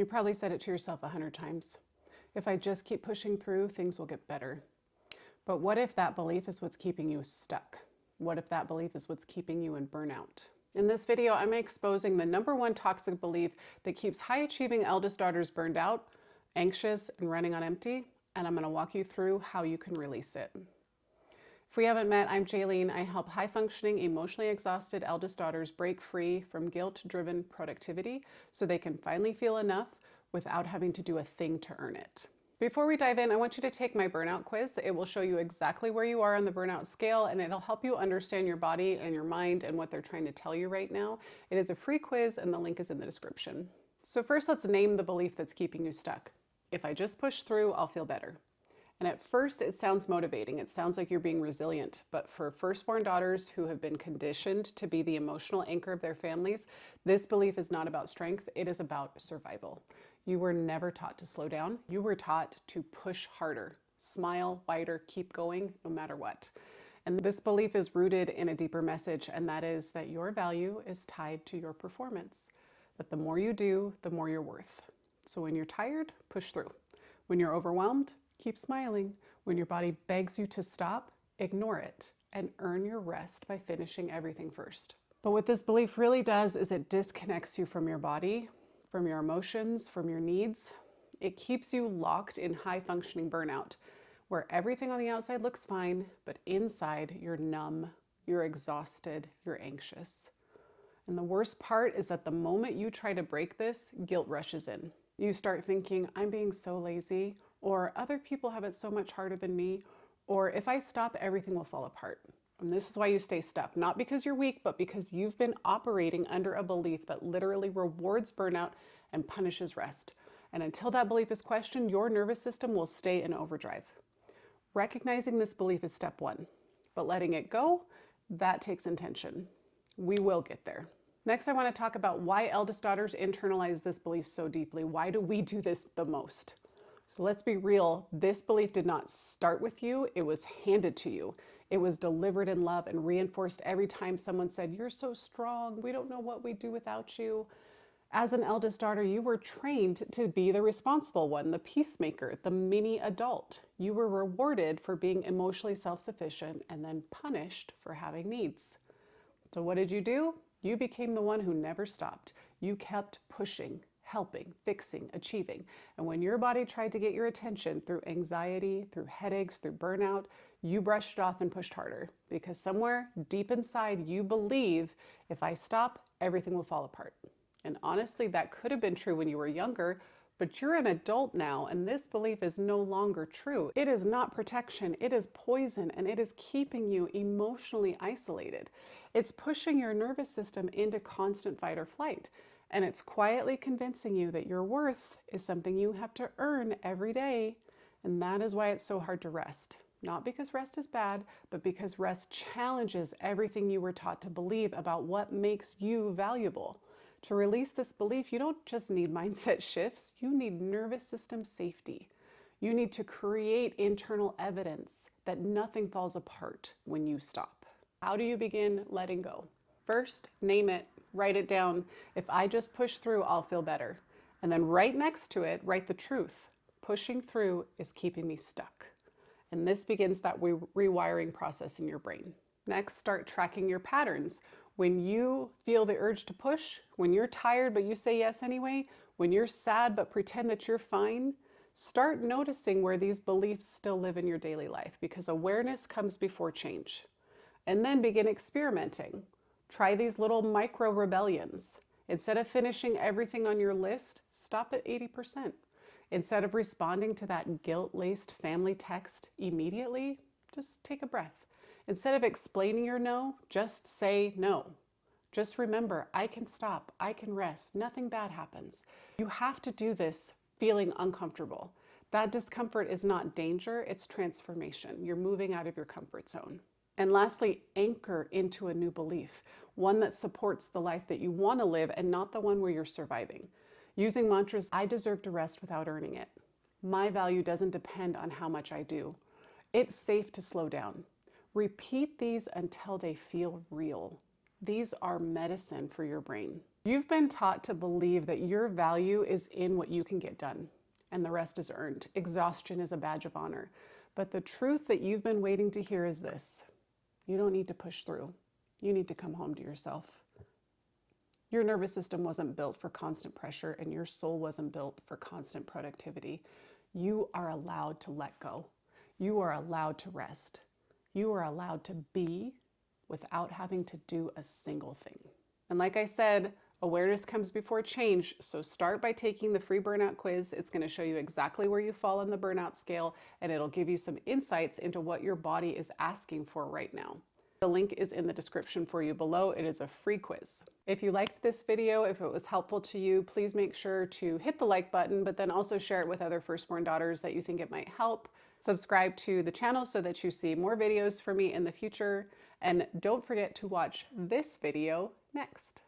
You probably said it to yourself 100 times. If I just keep pushing through, things will get better. But what if that belief is what's keeping you stuck? What if that belief is what's keeping you in burnout? In this video, I'm exposing the #1 toxic belief that keeps high-achieving eldest daughters burned out, anxious, and running on empty, and I'm going to walk you through how you can release it. If we haven't met, I'm Jayleen. I help high-functioning, emotionally exhausted eldest daughters break free from guilt-driven productivity so they can finally feel enough without having to do a thing to earn it. Before we dive in, I want you to take my burnout quiz. It will show you exactly where you are on the burnout scale, and it'll help you understand your body and your mind and what they're trying to tell you right now. It is a free quiz, and the link is in the description. So first, let's name the belief that's keeping you stuck. If I just push through, I'll feel better. And at first, it sounds motivating. It sounds like you're being resilient. But for firstborn daughters who have been conditioned to be the emotional anchor of their families, this belief is not about strength. It is about survival. You were never taught to slow down. You were taught to push harder, smile wider, keep going no matter what. And this belief is rooted in a deeper message, and that is that your value is tied to your performance. That the more you do, the more you're worth. So when you're tired, push through. When you're overwhelmed, keep smiling. When your body begs you to stop, ignore it and earn your rest by finishing everything first. But what this belief really does is it disconnects you from your body, from your emotions, from your needs. It keeps you locked in high-functioning burnout, where everything on the outside looks fine, but inside you're numb, you're exhausted, you're anxious. And the worst part is that the moment you try to break this, guilt rushes in. You start thinking, I'm being so lazy, or other people have it so much harder than me, or if I stop, everything will fall apart. And this is why you stay stuck, not because you're weak, but because you've been operating under a belief that literally rewards burnout and punishes rest. And until that belief is questioned, your nervous system will stay in overdrive. Recognizing this belief is step one, but letting it go, that takes intention. We will get there. Next, I want to talk about why eldest daughters internalize this belief so deeply. Why do we do this the most? So let's be real, this belief did not start with you, it was handed to you. It was delivered in love and reinforced every time someone said, you're so strong, we don't know what we'd do without you. As an eldest daughter, you were trained to be the responsible one, the peacemaker, the mini adult. You were rewarded for being emotionally self-sufficient and then punished for having needs. So what did you do? You became the one who never stopped. You kept pushing, helping, fixing, achieving. And when your body tried to get your attention through anxiety, through headaches, through burnout, you brushed it off and pushed harder because somewhere deep inside you believe if I stop, everything will fall apart. And honestly, that could have been true when you were younger, but you're an adult now and this belief is no longer true. It is not protection, it is poison, and it is keeping you emotionally isolated. It's pushing your nervous system into constant fight or flight. And it's quietly convincing you that your worth is something you have to earn every day. And that is why it's so hard to rest. Not because rest is bad, but because rest challenges everything you were taught to believe about what makes you valuable. To release this belief, you don't just need mindset shifts, you need nervous system safety. You need to create internal evidence that nothing falls apart when you stop. How do you begin letting go? First, name it. Write it down. If I just push through, I'll feel better. And then right next to it, write the truth. Pushing through is keeping me stuck. And this begins that rewiring process in your brain. Next, start tracking your patterns. When you feel the urge to push, when you're tired but you say yes anyway, when you're sad but pretend that you're fine, start noticing where these beliefs still live in your daily life because awareness comes before change. And then begin experimenting. Try these little micro rebellions. Instead of finishing everything on your list, stop at 80%. Instead of responding to that guilt-laced family text immediately, just take a breath. Instead of explaining your no, just say no. Just remember, I can stop, I can rest, nothing bad happens. You have to do this feeling uncomfortable. That discomfort is not danger, it's transformation. You're moving out of your comfort zone. And lastly, anchor into a new belief, one that supports the life that you want to live and not the one where you're surviving. Using mantras, I deserve to rest without earning it. My value doesn't depend on how much I do. It's safe to slow down. Repeat these until they feel real. These are medicine for your brain. You've been taught to believe that your value is in what you can get done, and the rest is earned. Exhaustion is a badge of honor. But the truth that you've been waiting to hear is this: you don't need to push through. You need to come home to yourself. Your nervous system wasn't built for constant pressure, and your soul wasn't built for constant productivity. You are allowed to let go. You are allowed to rest. You are allowed to be without having to do a single thing. And like I said, awareness comes before change. So start by taking the free burnout quiz. It's going to show you exactly where you fall on the burnout scale, and it'll give you some insights into what your body is asking for right now. The link is in the description for you below. It is a free quiz. If you liked this video, if it was helpful to you, please make sure to hit the like button, but then also share it with other firstborn daughters that you think it might help. Subscribe to the channel so that you see more videos from me in the future. And don't forget to watch this video next.